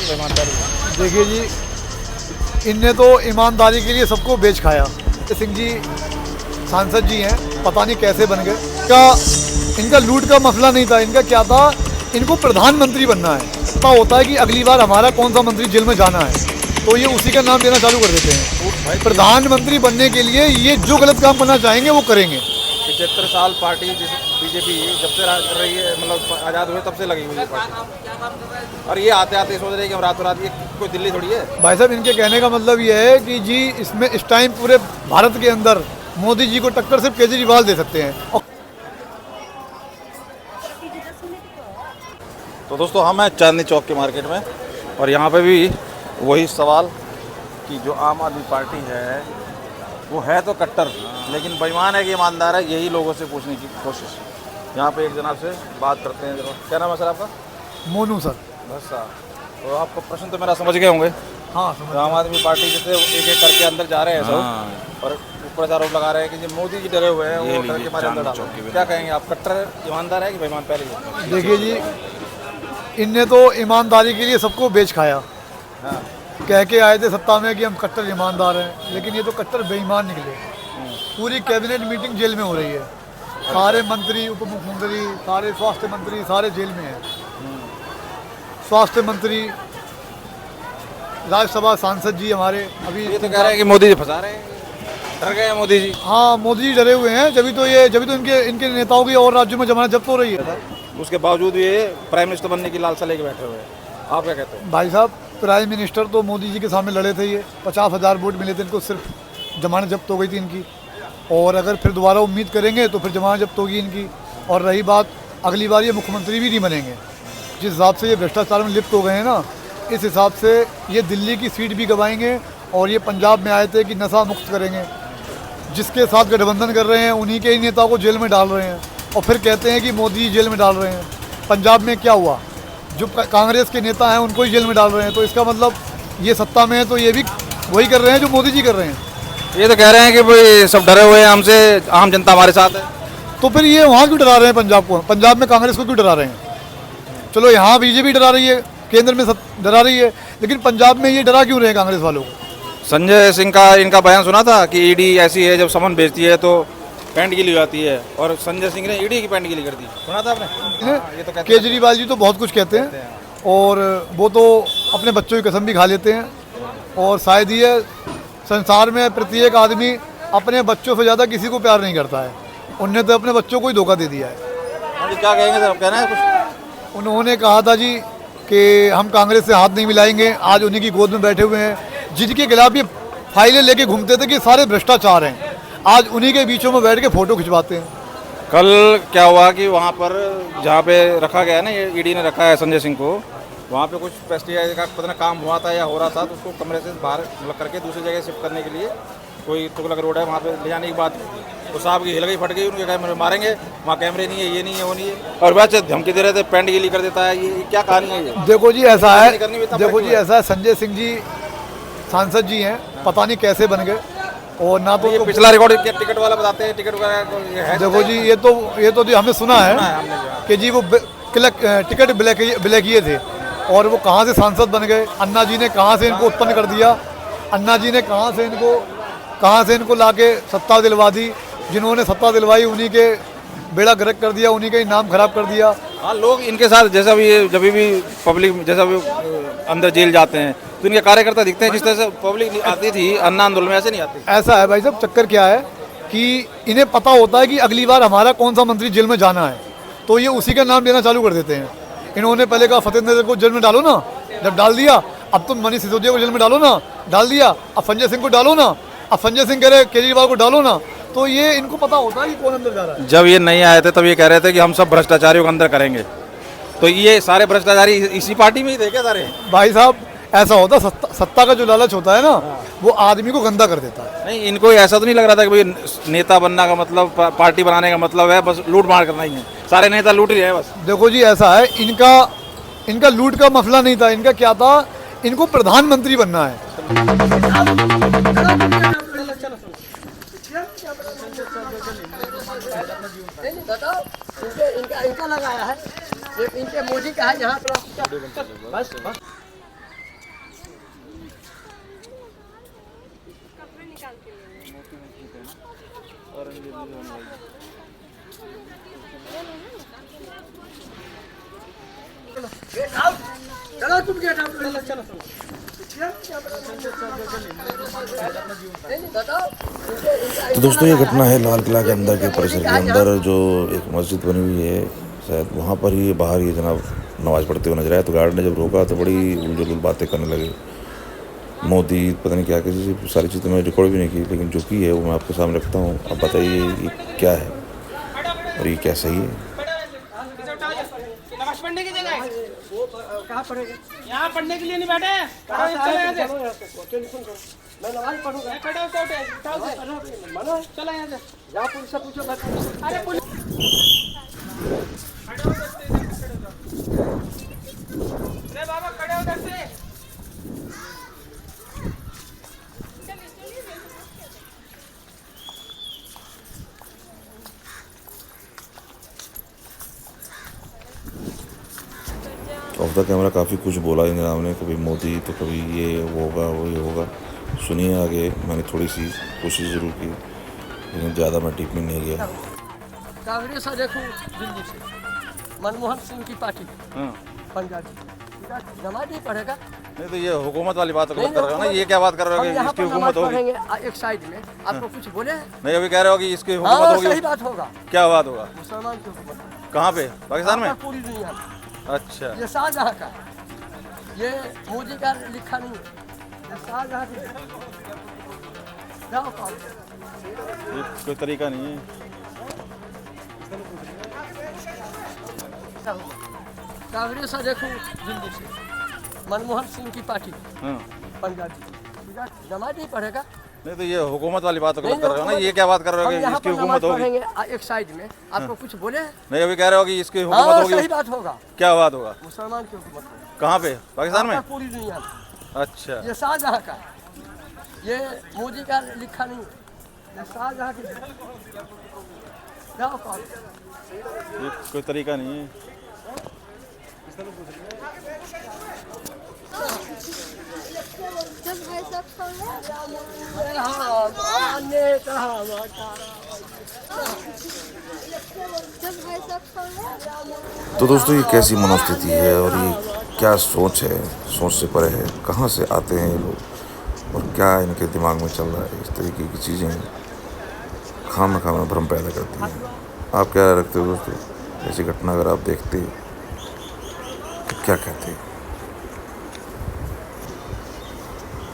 कि ईमानदारी है? देखिए जी, इनने तो ईमानदारी के लिए सबको बेच खाया। सिंह जी सांसद जी हैं, पता नहीं कैसे बन गए। इनका लूट का मसला नहीं था, इनका क्या था, इनको प्रधानमंत्री बनना है। पता होता है कि अगली बार हमारा कौन सा मंत्री जेल में जाना है, तो ये उसी का नाम देना चालू कर देते हैं। प्रधानमंत्री बनने के लिए ये जो गलत काम करना चाहेंगे वो करेंगे। 75 साल पार्टी बीजेपी जब से राज कर रही है, मतलब आज़ाद हुए तब से लगी हुई है पार्टी, और ये आते आते सोच रहे हैं कि हम रातों रात, ये कोई दिल्ली थोड़ी है। भाई साहब, इनके कहने का मतलब ये है कि जी इसमें इस टाइम पूरे भारत के अंदर मोदी जी को टक्कर सिर्फ केजरीवाल दे सकते हैं। तो दोस्तों, हम हैं चांदनी चौक के मार्केट में, और यहाँ पे भी वही सवाल कि जो आम आदमी पार्टी है वो है तो कट्टर, लेकिन बेईमान है कि ईमानदार है, यही लोगों से पूछने की कोशिश। यहाँ पे एक जनाब से बात करते हैं। क्या नाम है सर आपका? मोनू सर। बस साहब, तो आपको प्रश्न तो मेरा समझ गए होंगे। हाँ, तो आम आदमी पार्टी जैसे एक एक करके अंदर जा रहे हैं सब, और ऊपर से आरोप लगा रहे हैं कि जो मोदी जी डरे हुए हैं वो डर के हमारे अंदर डाल। क्या कहेंगे आप, कट्टर ईमानदार है कि बेईमान? पहले देखिए जी, इनने तो ईमानदारी के लिए सबको बेच खाया। हाँ, कह के आए थे सत्ता में कि हम कट्टर ईमानदार हैं, लेकिन ये तो कट्टर बेईमान निकले। पूरी कैबिनेट मीटिंग जेल में हो रही है, सारे मंत्री, उप मुख्यमंत्री, सारे स्वास्थ्य मंत्री सारे जेल में हैं। स्वास्थ्य मंत्री, राज्यसभा सांसद जी हमारे अभी ये तो कह रहे हैं कि मोदी जी फंसा रहे हैं, डर गए हैं मोदी जी। हाँ, मोदी जी डरे हुए हैं, जब तो इनके नेताओं की और राज्यों में जमानत जब्त हो रही है। उसके बावजूद ये प्राइम मिनिस्टर बनने की लालसा लेके बैठे हुए हैं। आप क्या कहते हैं? भाई साहब, प्राइम मिनिस्टर तो मोदी जी के सामने लड़े थे, ये 50,000 वोट मिले थे इनको, सिर्फ जमानत जब्त हो गई थी इनकी। और अगर फिर दोबारा उम्मीद करेंगे तो फिर जमानत जब्त होगी इनकी। और रही बात, अगली बार ये मुख्यमंत्री भी नहीं बनेंगे। जिस हिसाब से ये भ्रष्टाचार में लिप्त हो गए हैं ना, इस हिसाब से ये दिल्ली की सीट भी गंवाएंगे। और ये पंजाब में आए थे कि नशा मुक्त करेंगे, जिसके साथ गठबंधन कर रहे हैं उन्हीं के ही नेताओं को जेल में डाल रहे हैं, और फिर कहते हैं कि मोदी जी जेल में डाल रहे हैं। पंजाब में क्या हुआ, जो कांग्रेस के नेता हैं उनको ही जेल में डाल रहे हैं। तो इसका मतलब ये सत्ता में है तो ये भी वही कर रहे हैं जो मोदी जी कर रहे हैं। ये तो कह रहे हैं कि भाई सब डरे हुए हैं हमसे, आम जनता हमारे साथ है। तो फिर ये वहाँ क्यों डरा रहे हैं पंजाब को? पंजाब में कांग्रेस को क्यों डरा रहे हैं? चलो यहाँ बीजेपी डरा रही है, केंद्र में डरा रही है, लेकिन पंजाब में ये डरा क्यों रहे हैं कांग्रेस वालों को? संजय सिंह का इनका बयान सुना था कि ईडी ऐसी है, जब समन भेजती है तो पैंट गीली हो जाती है, और संजय सिंह ने ईडी की पैंट गीली कर दी। सुना था आपने? ये तो केजरीवाल जी तो बहुत कुछ कहते हैं, और वो तो अपने बच्चों की कसम भी खा लेते हैं। और शायद ये संसार में प्रत्येक आदमी अपने बच्चों से ज़्यादा किसी को प्यार नहीं करता है। उनने तो अपने बच्चों को ही धोखा दे दिया है। क्या कहेंगे सर, कहना है कुछ? उन्होंने कहा था जी कि हम कांग्रेस से हाथ नहीं मिलाएंगे। आज उन्हीं की गोद में बैठे हुए हैं जिनके खिलाफ ये फाइलें लेके घूमते थे कि सारे भ्रष्टाचार हैं, आज उन्हीं के बीचों में बैठ के फोटो खिंचवाते हैं। कल क्या हुआ कि वहाँ पर जहाँ पे रखा गया है ना, ये ईडी ने रखा है संजय सिंह को, वहाँ पे कुछ पेस्टिसाइड का पता नहीं काम हुआ था या हो रहा था, तो उसको कमरे से बाहर करके दूसरी जगह शिफ्ट करने के लिए कोई तुगलक रोड है वहाँ पे ले जाने की बात, तो साहब की हिल गई, फट गई, उनके कैमरे मारेंगे, वहाँ कैमरे नहीं है, ये नहीं है, वो नहीं है, और वैसे धमकी दे रहे थे, पैंट गीली कर देता है। ये क्या कहानी है? ये देखो जी ऐसा है, संजय सिंह जी सांसद जी हैं, पता नहीं कैसे बन गए। और ना तो ये पिछला रिकॉर्ड टिकट वाला बताते हैं, टिकट वगैरह। देखो जी, ये तो हमने सुना है कि जी वो टिकट ब्लैक किए थे, और वो कहाँ से सांसद बन गए, अन्ना जी ने कहाँ से इनको उत्पन्न कर दिया, अन्ना जी ने कहाँ से इनको लाके सत्ता दिलवा दी। जिन्होंने सत्ता दिलवाई उन्हीं के बेड़ा गर्क कर दिया, उन्हीं का ही नाम खराब कर दिया। हाँ, लोग इनके साथ जैसा भी जब भी पब्लिक जैसा भी अंदर जेल जाते हैं तो इनके कार्यकर्ता दिखते हैं, जिस तरह से पब्लिक आती थी अन्ना आंदोलन में, ऐसे नहीं आती। ऐसा है भाई साहब, चक्कर क्या है कि इन्हें पता होता है कि अगली बार हमारा कौन सा मंत्री जेल में जाना है, तो ये उसी का नाम लेना चालू कर देते हैं। इन्होंने पहले कहा फतेंद्र को जेल में डालो ना, जब डाल दिया, अब तुम मनीष सिसोदिया को जेल में डालो ना, डाल दिया, अब संजय सिंह को डालो ना, अब संजय सिंह कह रहे केजरीवाल को डालो ना। तो ये इनको पता होता है कि कौन अंदर जा रहा है। जब ये नहीं आए थे तब ये कह रहे थे कि हम सब भ्रष्टाचारियों को अंदर करेंगे, तो ये सारे भ्रष्टाचारी इसी पार्टी में ही थे क्या सारे? भाई साहब ऐसा होता, सत्ता का जो लालच होता है ना, वो आदमी को गंदा कर देता है। नहीं, इनको ऐसा तो नहीं लग रहा था कि भाई नेता बनना का मतलब, पार्टी बनाने का मतलब है बस लूट मार करना ही है, सारे नेता लूट ही रहे बस। देखो जी ऐसा है, इनका लूट का मसला नहीं था, इनका क्या था, इनको प्रधानमंत्री बनना है। इनका लगाया है, इनके मोदी का है यहाँ पर। बस तो दोस्तों ये घटना है लाल किला के अंदर के परिसर के अंदर जो एक मस्जिद बनी हुई है, शायद वहाँ पर ही बाहर ये जनाब नमाज़ पढ़ते हुए नजर आए। तो गार्ड ने जब रोका तो बड़ी उलझुल बातें करने लगे। मोदी पता नहीं क्या किसी सारी चीज़ें मैं रिकॉर्ड भी नहीं की, लेकिन जो की है वो मैं आपके सामने रखता हूँ। अब बताइए ये क्या है और ये क्या सही है। नमाज पढ़ने की जगह है। कहाँ पढ़ेंगे? यहाँ पढ़ने के लिए नहीं बैठे हैं। मैं नमाज पढ़ूंगा। खड़े होते मनो चलो यहाँ से। यहाँ पुलिस से पूछो। अरे पुलिस अरे बाबा खड़े हो उधर से। ऑफ द कैमरा काफ़ी कुछ बोला इन जनाब ने, कभी मोदी तो कभी ये वो होगा वो ये होगा। सुनिए आगे। मैंने थोड़ी सी कोशिश ज़रूर की, लेकिन ज़्यादा मैं डीप में नहीं गया। कांग्रेस से देखो दिल्ली से मनमोहन सिंह की पार्टी पंजाबी नमाज नहीं पढ़ेगा। नहीं तो ये हुकूमत वाली बात कर रहे हो ना, ये क्या बात कर रहे हो कि इसकी हुकूमत होगी? एक साइड में आपको कुछ बोले? नहीं अभी कह रहे हो कि इसकी हुकूमत होगी। सही बात होगा। क्या बात होगा? मुसलमान की हुकूमत। कहाँ पे? पाकिस्तान में? पूरी दुनिया में। अच्छा, ये शाहजहाँ का, ये मोदी का लिखा नहीं है, ये शाहजहाँ की। जाओ खाओ। ये कोई तरीका नहीं है। कांग्रेस से देखो दिल्ली से मनमोहन सिंह की पार्टी पंजाबी नमाज नहीं पढ़ेगा। नहीं तो ये हुकूमत वाली बात कर रहे हो ना, ये क्या बात कर रहे हो कि इसकी हुकूमत होगी? एक साइड में आपको कुछ बोले? नहीं अभी कह रहे हो कि इसकी हुकूमत होगी। सही बात होगा। क्या बात होगा? मुसलमान की हुकूमत। कहाँ पे? पाकिस्तान में? पूरी दुनिया में। अच्छा, ये शाहजहाँ का, ये मोदी का लिखा नहीं है, ये शाहजहाँ की। जाओ खाओ। ये कोई तरीका नहीं है। तो दोस्तों ये कैसी मनोस्थिति है और ये क्या सोच है, सोच से परे है। कहाँ से आते हैं ये लोग और क्या इनके दिमाग में चल रहा है। इस तरीके की चीज़ें खामा खामा भ्रम पैदा करती हैं। आप क्या रखते हो दोस्तों? ऐसी घटना अगर आप देखते तो क्या कहते हैं?